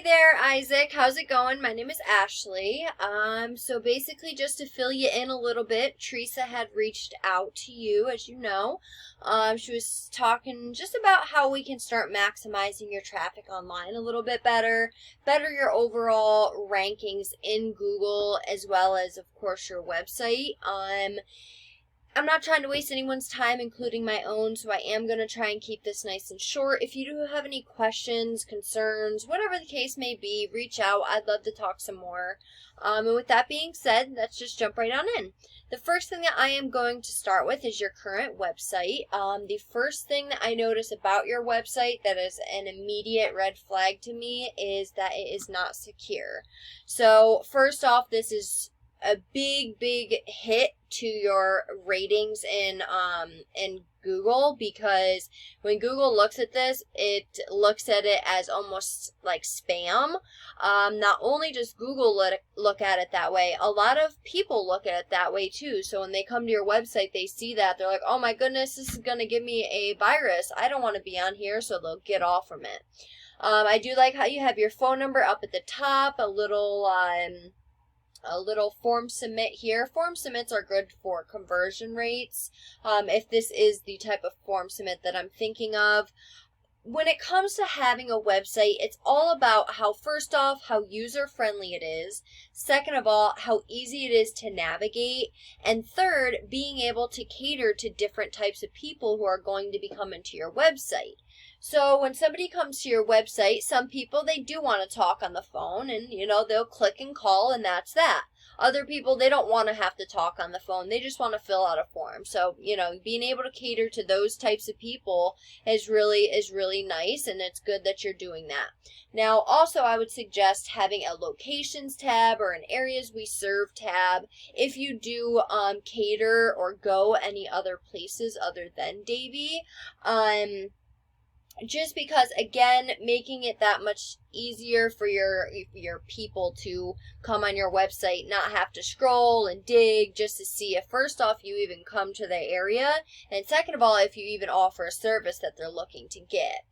there, Isaac. How's it going? My name is Ashley. So basically just to fill you in a little bit, Teresa had reached out to you, as you know. She was talking just about how we can start maximizing your traffic online a little bit better your overall rankings in Google, as well as, of course, your website. I'm not trying to waste anyone's time, including my own, so I am going to try and keep this nice and short. If you do have any questions, concerns, whatever the case may be, reach out. I'd love to talk some more. And with that being said, let's just jump right on in. The first thing that I am going to start with is your current website. The first thing that I notice about your website that is an immediate red flag to me is that it is not secure. So first off, this is a big hit to your ratings in Google, because when Google looks at this, it looks at it as almost like spam. Not only does Google look at it that way, a lot of people look at it that way too. So when they come to your website, they see that, they're like, oh my goodness, this is going to give me a virus. I don't want to be on here, so they'll get off from it. I do like how you have your phone number up at the top, a little form submit here. Form submits are good for conversion rates. If this is the type of form submit that I'm thinking of. When it comes to having a website, it's all about how, first off, how user-friendly it is. Second of all, how easy it is to navigate. And third, being able to cater to different types of people who are going to be coming to your website. So when somebody comes to your website, some people, they do want to talk on the phone, and, they'll click and call, and that's that. Other people, they don't want to have to talk on the phone. They just want to fill out a form. So, being able to cater to those types of people is really nice, and it's good that you're doing that. Now, also, I would suggest having a locations tab or an areas we serve tab if you do cater or go any other places other than Davie. Just because, again, making it that much easier for your people to come on your website, not have to scroll and dig just to see if, first off, you even come to the area, and second of all, if you even offer a service that they're looking to get.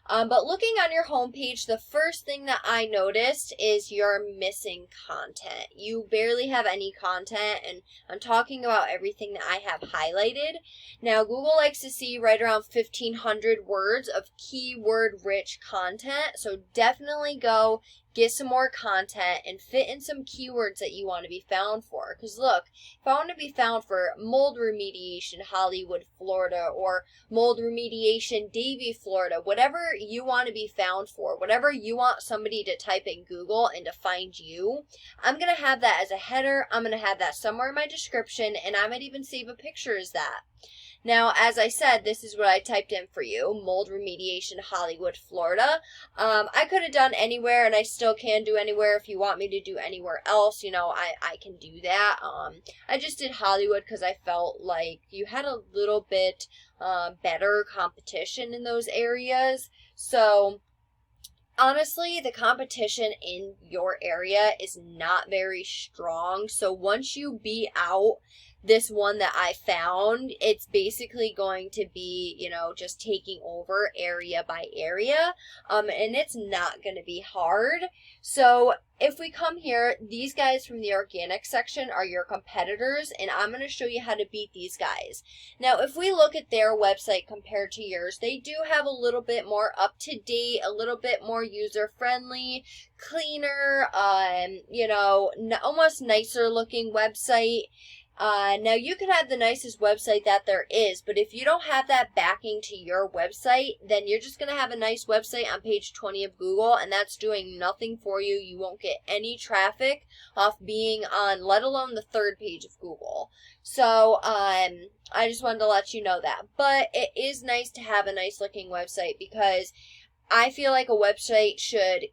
But looking on your homepage, the first thing that I noticed is you're missing content. You barely have any content, and I'm talking about everything that I have highlighted. Now, Google likes to see right around 1,500 words of keyword-rich content, so definitely go get some more content and fit in some keywords that you want to be found for. Because look, if I want to be found for mold remediation Hollywood, Florida, or mold remediation Davie, Florida, whatever you want to be found for, whatever you want somebody to type in Google and to find you, I'm going to have that as a header. I'm going to have that somewhere in my description, and I might even save a picture as that. Now, as I said, this is what I typed in for you, mold remediation Hollywood, Florida. I could have done anywhere, and I still can do anywhere. If you want me to do anywhere else, I can do that. I just did Hollywood because I felt like you had a little bit better competition in those areas. So honestly, the competition in your area is not very strong. So once you beat out this one that I found, it's basically going to be, just taking over area by area, and it's not going to be hard. So if we come here, these guys from the organic section are your competitors, and I'm going to show you how to beat these guys. Now, if we look at their website compared to yours, they do have a little bit more up-to-date, a little bit more user-friendly, cleaner, almost nicer looking website. Now you can have the nicest website that there is, but if you don't have that backing to your website, then you're just going to have a nice website on page 20 of Google, and that's doing nothing for you. You won't get any traffic off being on, let alone the third page of Google. So, I just wanted to let you know that. But it is nice to have a nice looking website, because I feel like a website should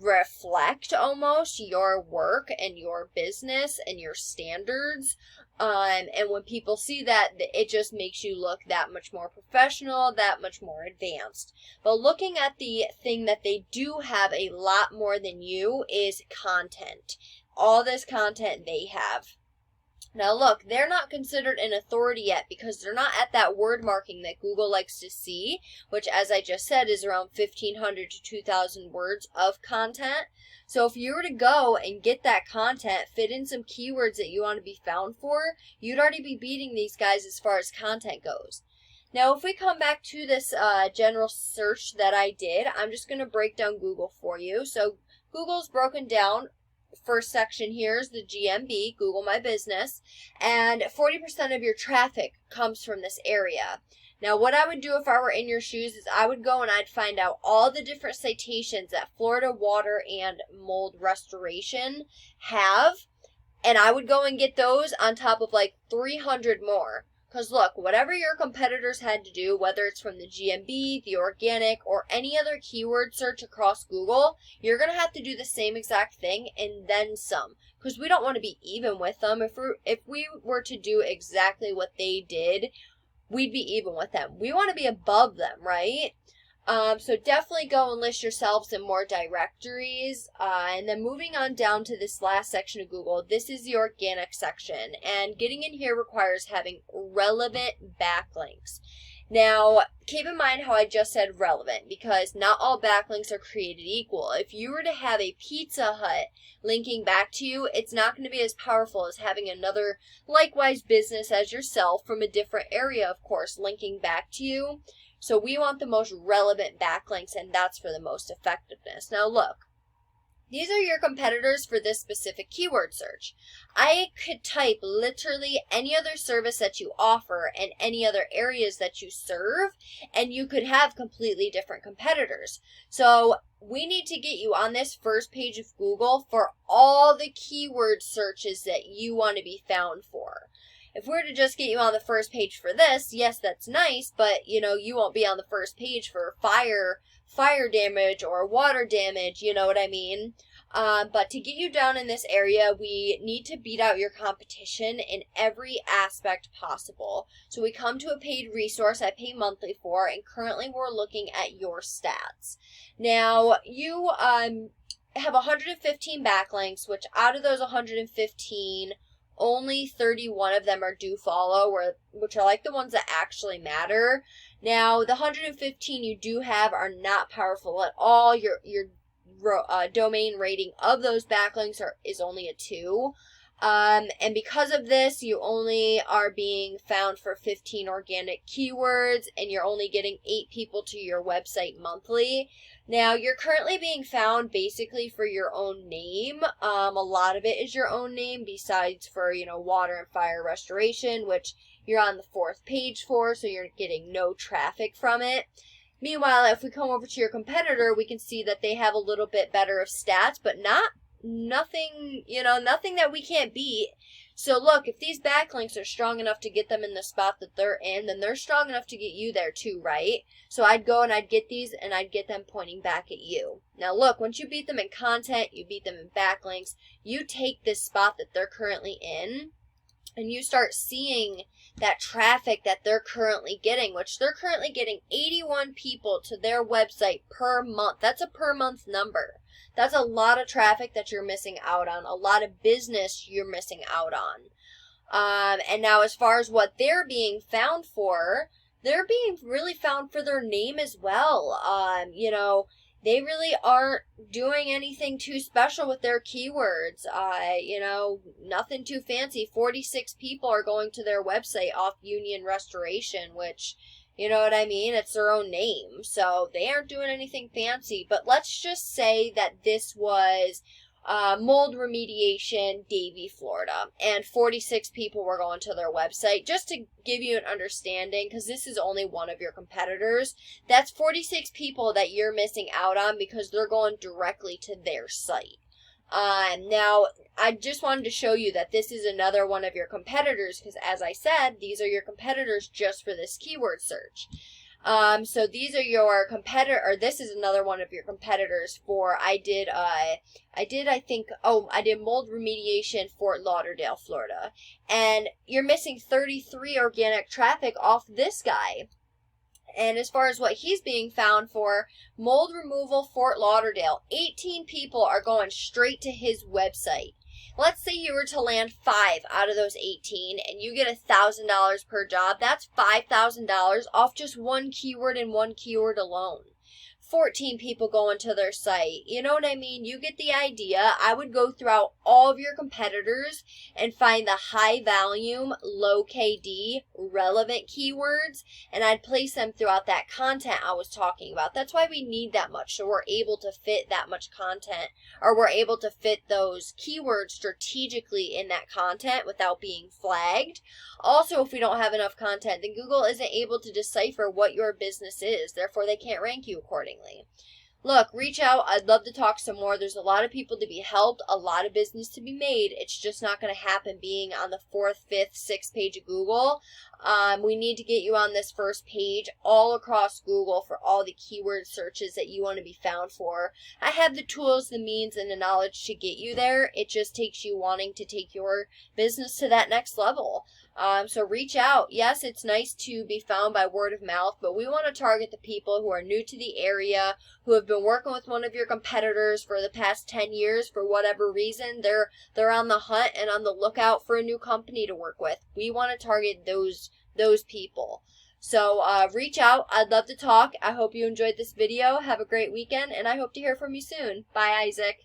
reflect almost your work and your business and your standards, and when people see that, it just makes you look that much more professional, that much more advanced. But looking at the thing that they do have a lot more than you is content. All this content they have. Now look, they're not considered an authority yet because they're not at that word marking that Google likes to see, which, as I just said, is around 1,500 to 2,000 words of content. So if you were to go and get that content, fit in some keywords that you want to be found for, you'd already be beating these guys as far as content goes. Now, if we come back to this general search that I did, I'm just going to break down Google for you. So Google's broken down. First section here is the GMB, Google My Business, and 40% of your traffic comes from this area. Now, what I would do if I were in your shoes is I would go and I'd find out all the different citations that Florida Water and Mold Restoration have, and I would go and get those on top of like 300 more. Because look, whatever your competitors had to do, whether it's from the GMB, the organic, or any other keyword search across Google, you're going to have to do the same exact thing and then some. Because we don't want to be even with them. If we were to do exactly what they did, we'd be even with them. We want to be above them, right? So definitely go and list yourselves in more directories. And then moving on down to this last section of Google, this is the organic section. And getting in here requires having relevant backlinks. Now, keep in mind how I just said relevant, because not all backlinks are created equal. If you were to have a Pizza Hut linking back to you, it's not going to be as powerful as having another likewise business as yourself from a different area, of course, linking back to you. So we want the most relevant backlinks, and that's for the most effectiveness. Now look, these are your competitors for this specific keyword search. I could type literally any other service that you offer and any other areas that you serve, and you could have completely different competitors. So we need to get you on this first page of Google for all the keyword searches that you want to be found for. If we were to just get you on the first page for this, yes, that's nice, but, you won't be on the first page for fire damage or water damage, you know what I mean? But to get you down in this area, we need to beat out your competition in every aspect possible. So we come to a paid resource I pay monthly for, and currently we're looking at your stats. Now, you have 115 backlinks, which out of those 115, only 31 of them are do follow, which are like the ones that actually matter. Now, the 115 you do have are not powerful at all. Your domain rating of those backlinks is only a 2. And because of this, you only are being found for 15 organic keywords, and you're only getting 8 people to your website monthly. Now, you're currently being found basically for your own name. A lot of it is your own name, besides for, water and fire restoration, which you're on the 4th page for, so you're getting no traffic from it. Meanwhile, if we come over to your competitor, we can see that they have a little bit better of stats, but nothing that we can't beat. So look, if these backlinks are strong enough to get them in the spot that they're in, then they're strong enough to get you there too, right? So I'd go and I'd get these, and I'd get them pointing back at you. Now look, once you beat them in content, you beat them in backlinks, you take this spot that they're currently in, and you start seeing that traffic that they're currently getting, which they're currently getting 81 people to their website per month. That's a per month number. That's a lot of traffic that you're missing out on, a lot of business you're missing out on. And now as far as what they're being found for, they're being really found for their name as well. They really aren't doing anything too special with their keywords. Nothing too fancy. 46 people are going to their website off Union Restoration, which, you know what I mean? It's their own name. So they aren't doing anything fancy. But let's just say that this was mold remediation, Davie, Florida, and 46 people were going to their website. Just to give you an understanding, because this is only one of your competitors, that's 46 people that you're missing out on because they're going directly to their site. Now, I just wanted to show you that this is another one of your competitors, because as I said, these are your competitors just for this keyword search. So these are your competitor, or this is another one of your competitors for, I did mold remediation, Fort Lauderdale, Florida. And you're missing 33 organic traffic off this guy. And as far as what he's being found for, mold removal, Fort Lauderdale, 18 people are going straight to his website. Let's say you were to land 5 out of those 18 and you get $1,000 per job. That's $5,000 off just one keyword and one keyword alone. 14 people going to their site. You know what I mean? You get the idea. I would go throughout all of your competitors and find the high volume, low KD, relevant keywords, and I'd place them throughout that content I was talking about. That's why we need that much, so we're able to fit that much content, or we're able to fit those keywords strategically in that content without being flagged. Also, if we don't have enough content, then Google isn't able to decipher what your business is. Therefore, they can't rank you accordingly. Look, reach out. I'd love to talk some more. There's a lot of people to be helped, a lot of business to be made. It's just not going to happen being on the 4th, 5th, 6th page of Google. We need to get you on this first page all across Google for all the keyword searches that you want to be found for. I have the tools, the means, and the knowledge to get you there. It just takes you wanting to take your business to that next level. So reach out. Yes, it's nice to be found by word of mouth, but we want to target the people who are new to the area, who have been working with one of your competitors for the past 10 years for whatever reason. They're on the hunt and on the lookout for a new company to work with. We want to target those people. So reach out. I'd love to talk. I hope you enjoyed this video. Have a great weekend, and I hope to hear from you soon. Bye, Isaac.